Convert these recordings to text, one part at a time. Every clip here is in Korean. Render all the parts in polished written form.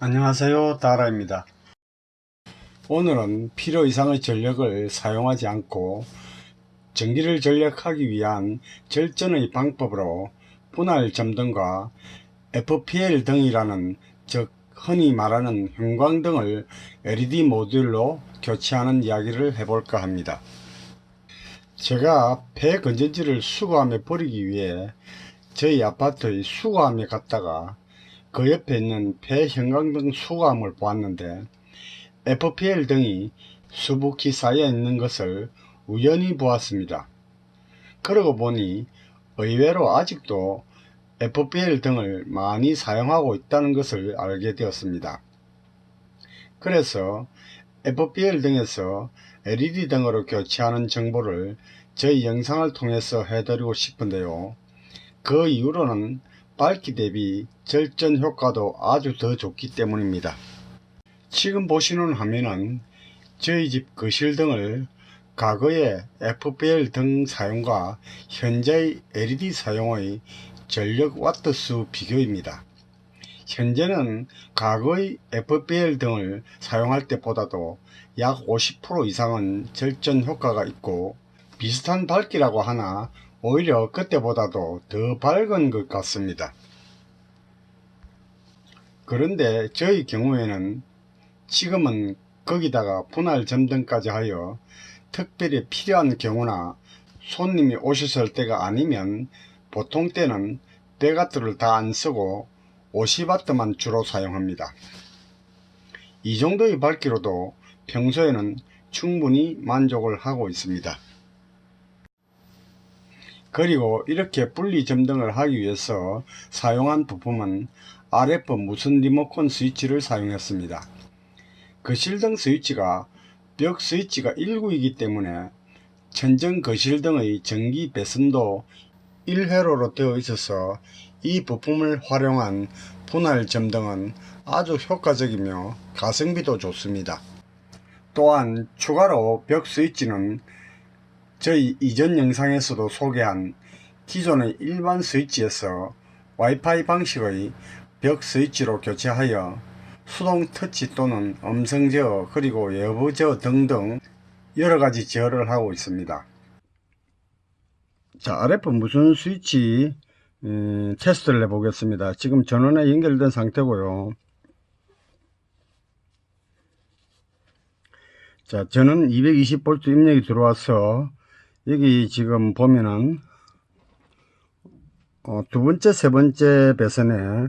안녕하세요, 다라입니다. 오늘은 필요 이상의 전력을 사용하지 않고 전기를 절약하기 위한 절전의 방법으로 분할 점등과 FPL 등이라는, 즉 흔히 말하는 형광등을 LED 모듈로 교체하는 이야기를 해볼까 합니다. 제가 폐건전지를 수거함에 버리기 위해 저희 아파트의 수거함에 갔다가 그 옆에 있는 폐형광등 수거함을 보았는데 FPL 등이 수북히 쌓여 있는 것을 우연히 보았습니다. 그러고 보니 의외로 아직도 FPL 등을 많이 사용하고 있다는 것을 알게 되었습니다. 그래서 FPL 등에서 LED 등으로 교체하는 정보를 저희 영상을 통해서 해드리고 싶은데요. 그 이유로는 밝기 대비 절전 효과도 아주 더 좋기 때문입니다. 지금 보시는 화면은 저희 집 거실등을 과거의 FPL 등 사용과 현재의 LED 사용의 전력 와트수 비교입니다. 현재는 과거의 FPL 등을 사용할 때보다도 약 50% 이상은 절전 효과가 있고, 비슷한 밝기라고 하나 오히려 그때보다도 더 밝은 것 같습니다. 그런데 저희 경우에는 지금은 거기다가 분할 점등까지 하여 특별히 필요한 경우나 손님이 오셨을 때가 아니면 보통 때는 배터리를 다 안 쓰고 50W만 주로 사용합니다. 이 정도의 밝기로도 평소에는 충분히 만족을 하고 있습니다. 그리고 이렇게 분리 점등을 하기 위해서 사용한 부품은 RF 무선 리모컨 스위치를 사용했습니다. 거실등 스위치가 벽 스위치가 1구이기 때문에 천정 거실등의 전기 배선도 1회로로 되어 있어서 이 부품을 활용한 분할 점등은 아주 효과적이며 가성비도 좋습니다. 또한 추가로 벽 스위치는 저희 이전 영상에서도 소개한 기존의 일반 스위치에서 와이파이 방식의 벽 스위치로 교체하여 수동 터치 또는 음성 제어 그리고 여부 제어 등등 여러가지 제어를 하고 있습니다. 자, RF 무선 스위치 테스트를 해보겠습니다. 지금 전원에 연결된 상태고요. 자, 저는 220V 입력이 들어와서 여기 지금 보면은 두 번째, 세 번째 배선에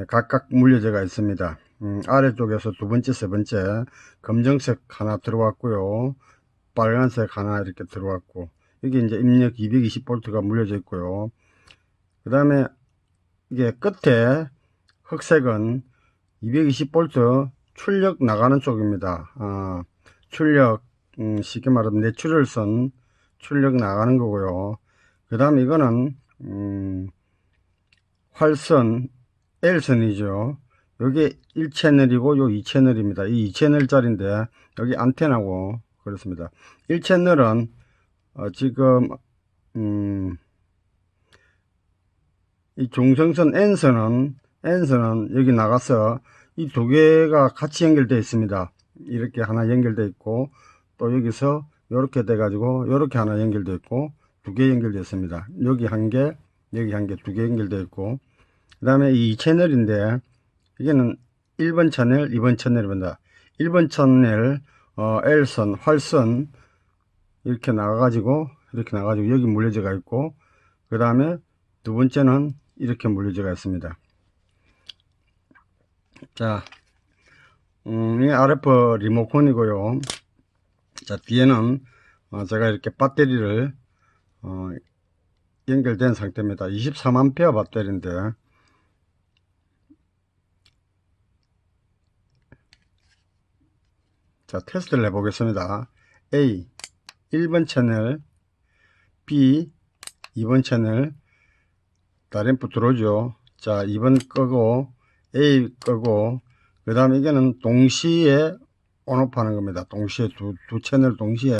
각각 물려져가 있습니다. 아래쪽에서 두 번째, 세 번째 검정색 하나 들어왔고요. 빨간색 하나 이렇게 들어왔고, 여기 이제 입력 220V가 물려져 있고요. 그 다음에 이게 끝에 흑색은 220V 출력 나가는 쪽입니다. 출력, 쉽게 말하면 내추럴선 출력 나가는 거고요. 그 다음에 이거는 활선 L선이죠. 여기 1채널이고 요 2채널입니다. 이 2채널짜리인데 여기 안테나고 그렇습니다. 1채널은 지금 이 중성선 N선은 여기 나가서 이 두 개가 같이 연결되어 있습니다. 이렇게 하나 연결되어 있고, 또 여기서 이렇게 돼 가지고 이렇게 하나 연결되어 있고, 두 개 연결되어 있습니다. 여기 한 개, 여기 한 개, 두 개 연결되어 있고, 그 다음에 이 채널인데 이게는 1번 채널, 2번 채널입니다. 1번 채널 L선, 활선 이렇게 나가가지고 여기 물려져가 있고, 그 다음에 두 번째는 이렇게 물려져가 있습니다. 자, 이게 RF 리모컨이고요. 자, 뒤에는 제가 이렇게 배터리를 연결된 상태입니다. 23A 배터리인데, 자, 테스트를 해보겠습니다. A 1번 채널, B 2번 채널, 램프 들어오죠. 자, 2번 끄고 A 끄고, 그 다음에 이거는 동시에 온오프 하는 겁니다. 동시에 두 채널 동시에,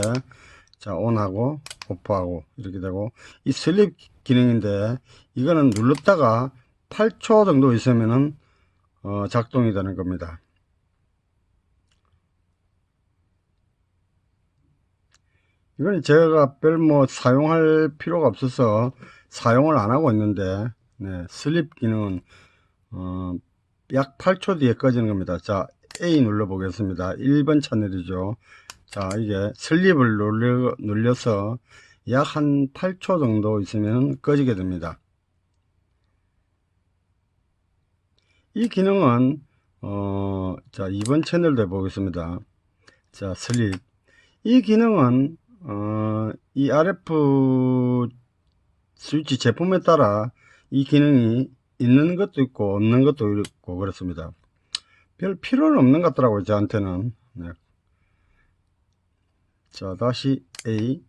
자, 온하고 오프하고 이렇게 되고, 이 슬립 기능인데 이거는 눌렀다가 8초 정도 있으면은 작동이 되는 겁니다. 이건 제가 별 사용할 필요가 없어서 사용을 안 하고 있는데, 네, 슬립 기능은 약 8초 뒤에 꺼지는 겁니다. 자, A 눌러 보겠습니다. 1번 채널이죠. 자, 이게 슬립을 눌려서 약 한 8초 정도 있으면 꺼지게 됩니다. 이 기능은 자, 2번 채널도 해보겠습니다. 자, 슬립. 이 기능은 이 RF 스위치 제품에 따라 이 기능이 있는 것도 있고 없는 것도 있고 그렇습니다. 별 필요는 없는 것 같더라고요, 저한테는. 네. 자, 다시 A.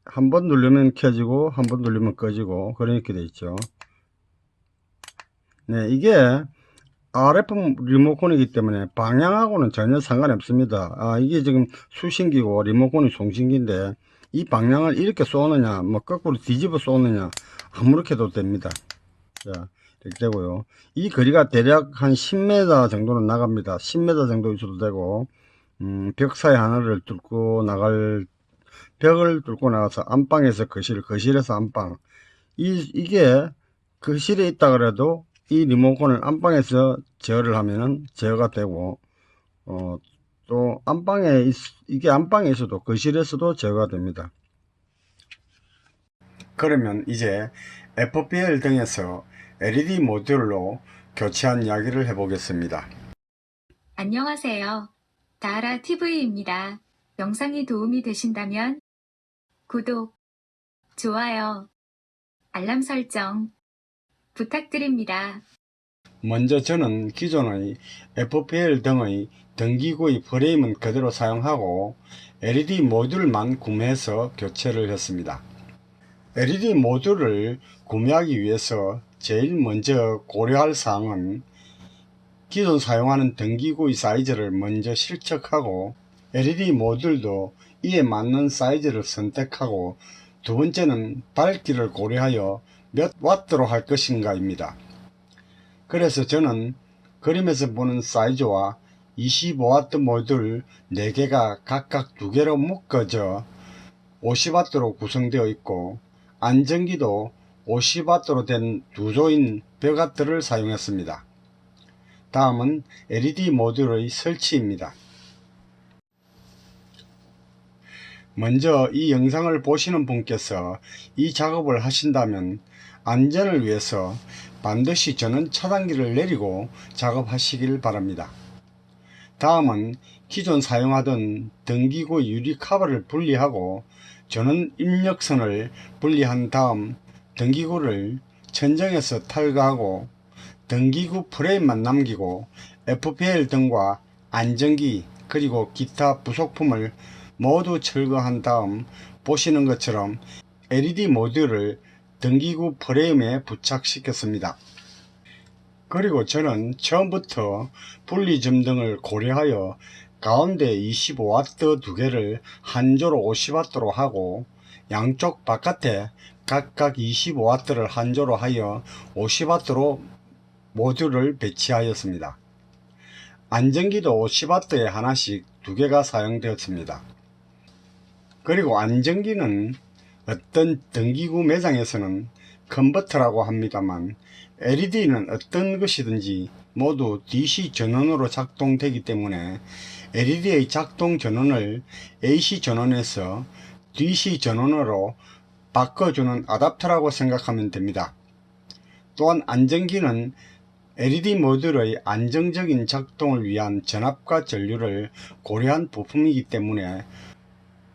한번 누르면 켜지고 한번 누르면 꺼지고 그렇게 돼 있죠. 네, 이게 RF 리모컨이기 때문에 방향하고는 전혀 상관이 없습니다. 이게 지금 수신기고 리모컨이 송신기인데 이 방향을 이렇게 쏘느냐 거꾸로 뒤집어 쏘느냐 아무렇게 해도 됩니다. 자, 이렇게 되고요. 이 거리가 대략 한 10m 정도는 나갑니다. 10m 정도 있어도 되고 벽 사이 하나를 뚫고 나갈, 벽을 뚫고 나가서 안방에서 거실, 거실에서 안방, 이게 거실에 있다 그래도 이 리모컨을 안방에서 제어를 하면은 제어가 되고, 또 안방에 이게 안방에 있어도 거실에서도 제어가 됩니다. 그러면 이제 FPL 등에서 LED 모듈로 교체한 이야기를 해보겠습니다. 안녕하세요. 다하라TV입니다. 영상이 도움이 되신다면 구독, 좋아요, 알람 설정 부탁드립니다. 먼저 저는 기존의 FPL 등의 등기구의 프레임은 그대로 사용하고 LED 모듈만 구매해서 교체를 했습니다. LED 모듈을 구매하기 위해서 제일 먼저 고려할 사항은 기존 사용하는 등기구의 사이즈를 먼저 실측하고 LED 모듈도 이에 맞는 사이즈를 선택하고, 두 번째는 밝기를 고려하여 몇 와트로 할 것인가 입니다. 그래서 저는 그림에서 보는 사이즈와 25W 모듈 4개가 각각 2개로 묶어져 50W로 구성되어 있고, 안전기도 50W로 된 두 조인 벽아트를 사용했습니다. 다음은 LED 모듈의 설치입니다. 먼저 이 영상을 보시는 분께서 이 작업을 하신다면 안전을 위해서 반드시 전원 차단기를 내리고 작업하시길 바랍니다. 다음은 기존 사용하던 등기구 유리 커버를 분리하고 전원 입력선을 분리한 다음 등기구를 천정에서 탈거하고 등기구 프레임만 남기고 FPL 등과 안전기 그리고 기타 부속품을 모두 철거한 다음 보시는 것처럼 LED 모듈을 등기구 프레임에 부착시켰습니다. 그리고 저는 처음부터 분리점 등을 고려하여 가운데 25W 2개를 한 조로 50W로 하고 양쪽 바깥에 각각 25W를 한 조로 하여 50W로 모듈을 배치하였습니다. 안전기도 50W에 하나씩 2개가 사용되었습니다. 그리고 안전기는 어떤 등기구 매장에서는 컨버터라고 합니다만 LED는 어떤 것이든지 모두 DC 전원으로 작동되기 때문에 LED의 작동 전원을 AC 전원에서 DC 전원으로 바꿔주는 아답터라고 생각하면 됩니다. 또한 안전기는 LED 모듈의 안정적인 작동을 위한 전압과 전류를 고려한 부품이기 때문에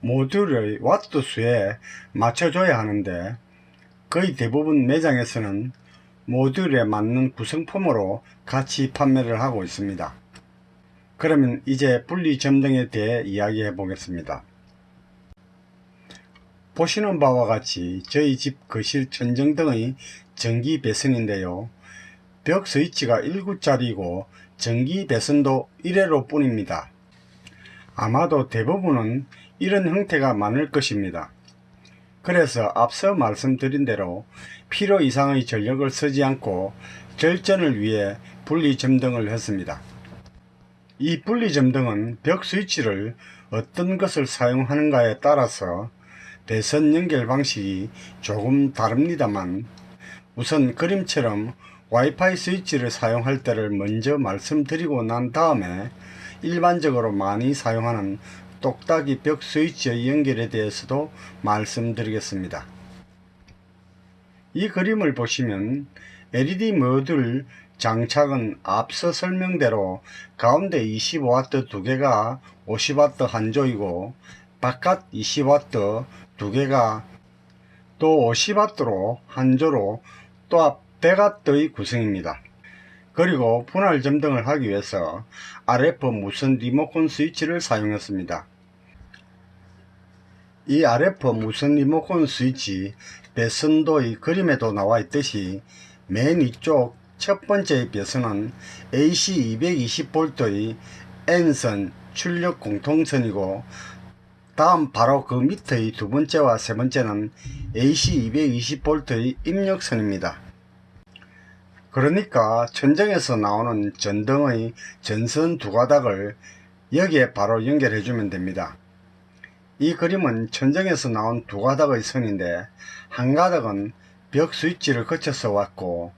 모듈의 와트 수에 맞춰줘야 하는데 거의 대부분 매장에서는 모듈에 맞는 구성품으로 같이 판매를 하고 있습니다. 그러면 이제 분리점 등에 대해 이야기해 보겠습니다. 보시는 바와 같이 저희 집 거실 천정 등의 전기 배선인데요. 벽 스위치가 1구짜리이고 전기 배선도 1회로 뿐입니다. 아마도 대부분은 이런 형태가 많을 것입니다. 그래서 앞서 말씀드린 대로 필요 이상의 전력을 쓰지 않고 절전을 위해 분리점등을 했습니다. 이 분리점등은 벽 스위치를 어떤 것을 사용하는가에 따라서 배선 연결 방식이 조금 다릅니다만, 우선 그림처럼 와이파이 스위치를 사용할 때를 먼저 말씀드리고 난 다음에 일반적으로 많이 사용하는 똑딱이 벽 스위치의 연결에 대해서도 말씀드리겠습니다. 이 그림을 보시면 LED 모듈 장착은 앞서 설명대로 가운데 25W 두 개가 50W 한 조이고 바깥 20W 두 개가 또 50W로 한 조로 또 앞 100W의 구성입니다. 그리고 분할 점등을 하기 위해서 RF 무선 리모컨 스위치를 사용했습니다. 이 RF 무선 리모컨 스위치 배선도의 그림에도 나와 있듯이 맨 위쪽 첫 번째의 배선은 AC 220V의 N선 출력 공통선이고, 다음 바로 그 밑의 두 번째와 세 번째는 AC 220V의 입력선입니다. 그러니까 천정에서 나오는 전등의 전선 두 가닥을 여기에 바로 연결해 주면 됩니다. 이 그림은 천정에서 나온 두 가닥의 선인데, 한 가닥은 벽 스위치를 거쳐서 왔고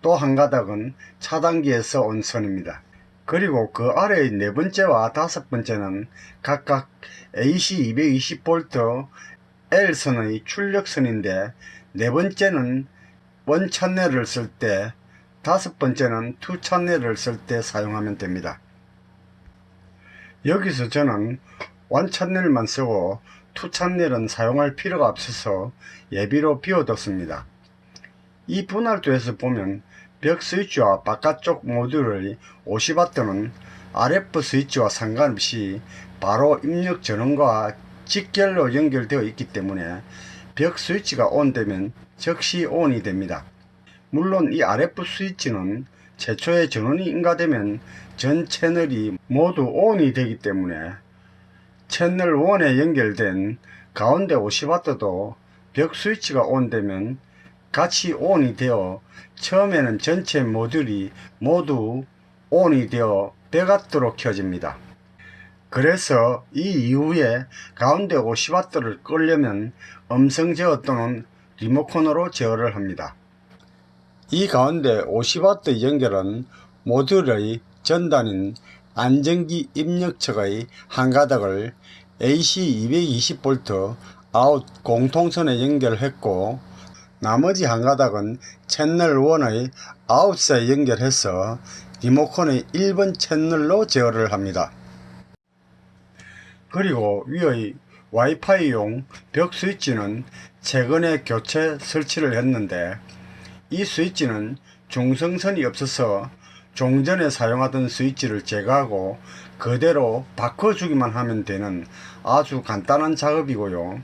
또 한 가닥은 차단기에서 온 선입니다. 그리고 그 아래의 네 번째와 다섯 번째는 각각 AC 220V L선의 출력선인데, 네 번째는 원 채널을 쓸 때, 다섯 번째는 투 채널을 쓸 때 사용하면 됩니다. 여기서 저는 원 채널만 쓰고 투 채널은 사용할 필요가 없어서 예비로 비워뒀습니다. 이 분할도에서 보면 벽 스위치와 바깥쪽 모듈의 50W는 RF 스위치와 상관없이 바로 입력 전원과 직결로 연결되어 있기 때문에 벽 스위치가 온되면 즉시 ON이 됩니다. 물론 이 RF 스위치는 최초의 전원이 인가되면 전 채널이 모두 ON이 되기 때문에 채널 1에 연결된 가운데 50W도 벽 스위치가 ON되면 같이 ON이 되어 처음에는 전체 모듈이 모두 ON이 되어 100W로 켜집니다. 그래서 이 이후에 가운데 50W를 끄려면 음성 제어 또는 리모컨으로 제어를 합니다. 이 가운데 50W 연결은 모듈의 전단인 안전기 입력처의 한 가닥을 AC 220V 아웃 공통선에 연결했고, 나머지 한 가닥은 채널 1의 아웃에 연결해서 리모컨의 1번 채널로 제어를 합니다. 그리고 위의 와이파이용 벽 스위치는 최근에 교체 설치를 했는데, 이 스위치는 중성선이 없어서 종전에 사용하던 스위치를 제거하고 그대로 바꿔주기만 하면 되는 아주 간단한 작업이고요.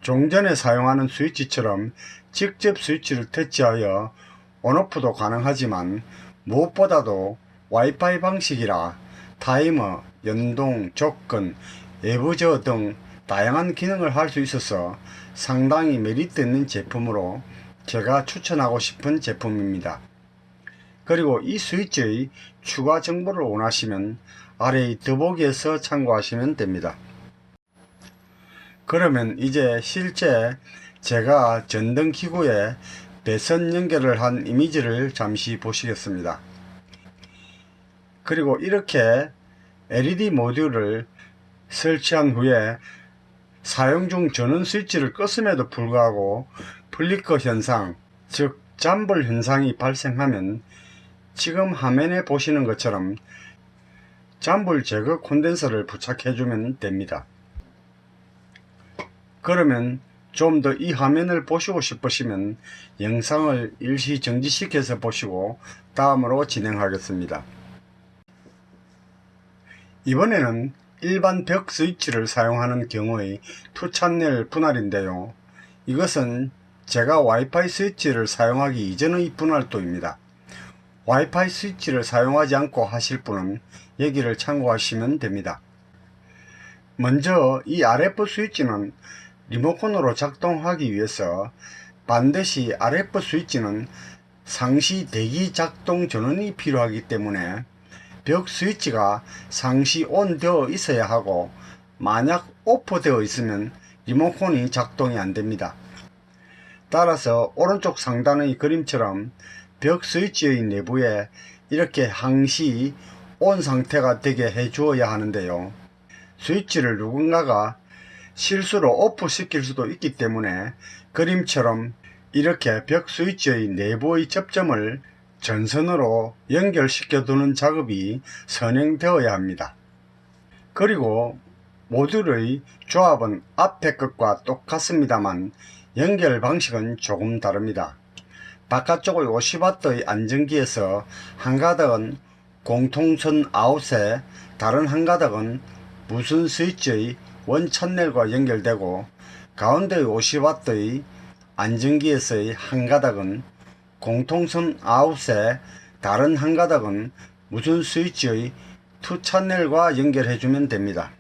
종전에 사용하는 스위치처럼 직접 스위치를 터치하여 온오프도 가능하지만, 무엇보다도 와이파이 방식이라 타이머, 연동, 조건, 외부 제어 등 다양한 기능을 할 수 있어서 상당히 메리트 있는 제품으로 제가 추천하고 싶은 제품입니다. 그리고 이 스위치의 추가 정보를 원하시면 아래의 더보기에서 참고하시면 됩니다. 그러면 이제 실제 제가 전등 기구에 배선 연결을 한 이미지를 잠시 보시겠습니다. 그리고 이렇게 LED 모듈을 설치한 후에 사용 중 전원 스위치를 껐음에도 불구하고 플리커 현상, 즉 잠불 현상이 발생하면 지금 화면에 보시는 것처럼 잠불 제거 콘덴서를 부착해주면 됩니다. 그러면 좀 더 이 화면을 보시고 싶으시면 영상을 일시 정지시켜서 보시고 다음으로 진행하겠습니다. 이번에는 일반 벽 스위치를 사용하는 경우의 투 채널 분할인데요. 이것은 제가 와이파이 스위치를 사용하기 이전의 분할도입니다. 와이파이 스위치를 사용하지 않고 하실 분은 여기를 참고하시면 됩니다. 먼저 이 RF 스위치는 리모컨으로 작동하기 위해서 반드시 RF 스위치는 상시 대기 작동 전원이 필요하기 때문에 벽 스위치가 상시 ON 되어 있어야 하고, 만약 OFF 되어 있으면 리모컨이 작동이 안됩니다. 따라서 오른쪽 상단의 그림처럼 벽 스위치의 내부에 이렇게 항시 ON 상태가 되게 해 주어야 하는데요. 스위치를 누군가가 실수로 OFF 시킬 수도 있기 때문에 그림처럼 이렇게 벽 스위치의 내부의 접점을 전선으로 연결시켜 두는 작업이 선행되어야 합니다. 그리고 모듈의 조합은 앞에 것과 똑같습니다만 연결 방식은 조금 다릅니다. 바깥쪽의 50W의 안전기에서 한 가닥은 공통선 아웃에, 다른 한 가닥은 무선 스위치의 원 채널과 연결되고, 가운데의 50W의 안전기에서의 한 가닥은 공통선 아웃에, 다른 한 가닥은 무선 스위치의 2채널과 연결해 주면 됩니다.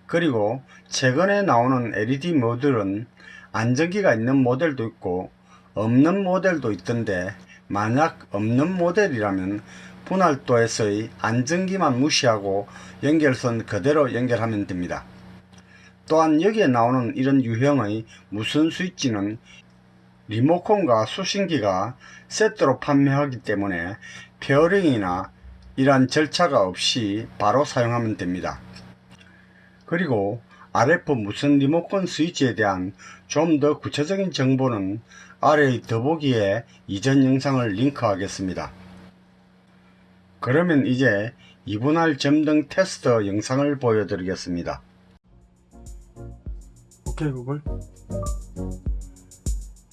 그리고 최근에 나오는 LED 모듈은 안전기가 있는 모델도 있고 없는 모델도 있던데, 만약 없는 모델이라면 분할도에서의 안전기만 무시하고 연결선 그대로 연결하면 됩니다. 또한 여기에 나오는 이런 유형의 무선 스위치는 리모컨과 수신기가 세트로 판매하기 때문에 페어링이나 이러한 절차가 없이 바로 사용하면 됩니다. 그리고 RF 무선 리모컨 스위치에 대한 좀 더 구체적인 정보는 아래의 더보기에 이전 영상을 링크하겠습니다. 그러면 이제 이분할 점등 테스트 영상을 보여드리겠습니다. 오케이 구글,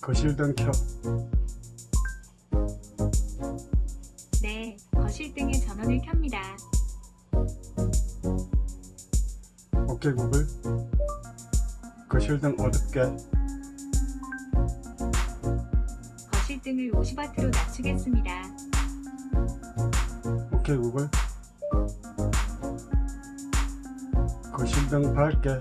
거실등 켜. 네, 거실등의 전원을 켭니다. 오케이 구글, 거실등 어둡게. 거실등을 50W로 낮추겠습니다. 오케이 구글, 거실등 밝게.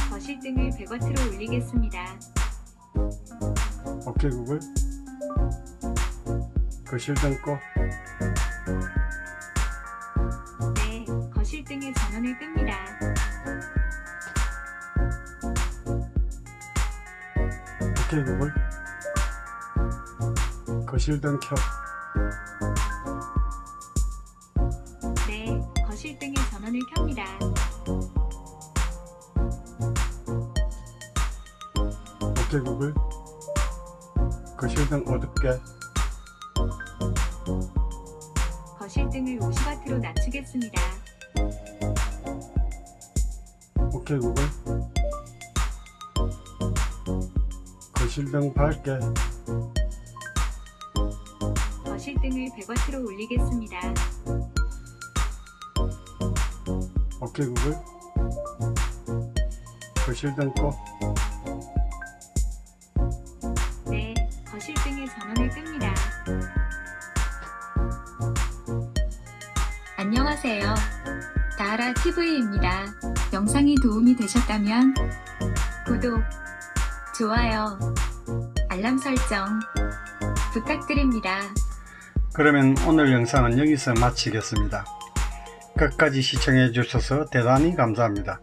거실등을 100W로 올리겠습니다. 오케이 구글, 거실등 꺼. 네, 거실등의 전원을 끕니다. 오케이 구글, 거실등 켜. 네, 거실등의 전원을 켭니다. 오케이 구글, 거실등 어둡게. 거실등을 50W로 낮추겠습니다. 오케이 구글, 거실등 밝게. 거실등을 100W로 올리겠습니다. 오케이 구글, 거실등 꺼. 네, 거실등의 전원을 끕니다. 안녕하세요. 다하라TV입니다. 영상이 도움이 되셨다면 구독, 좋아요, 알람 설정 부탁드립니다. 그러면 오늘 영상은 여기서 마치겠습니다. 끝까지 시청해 주셔서 대단히 감사합니다.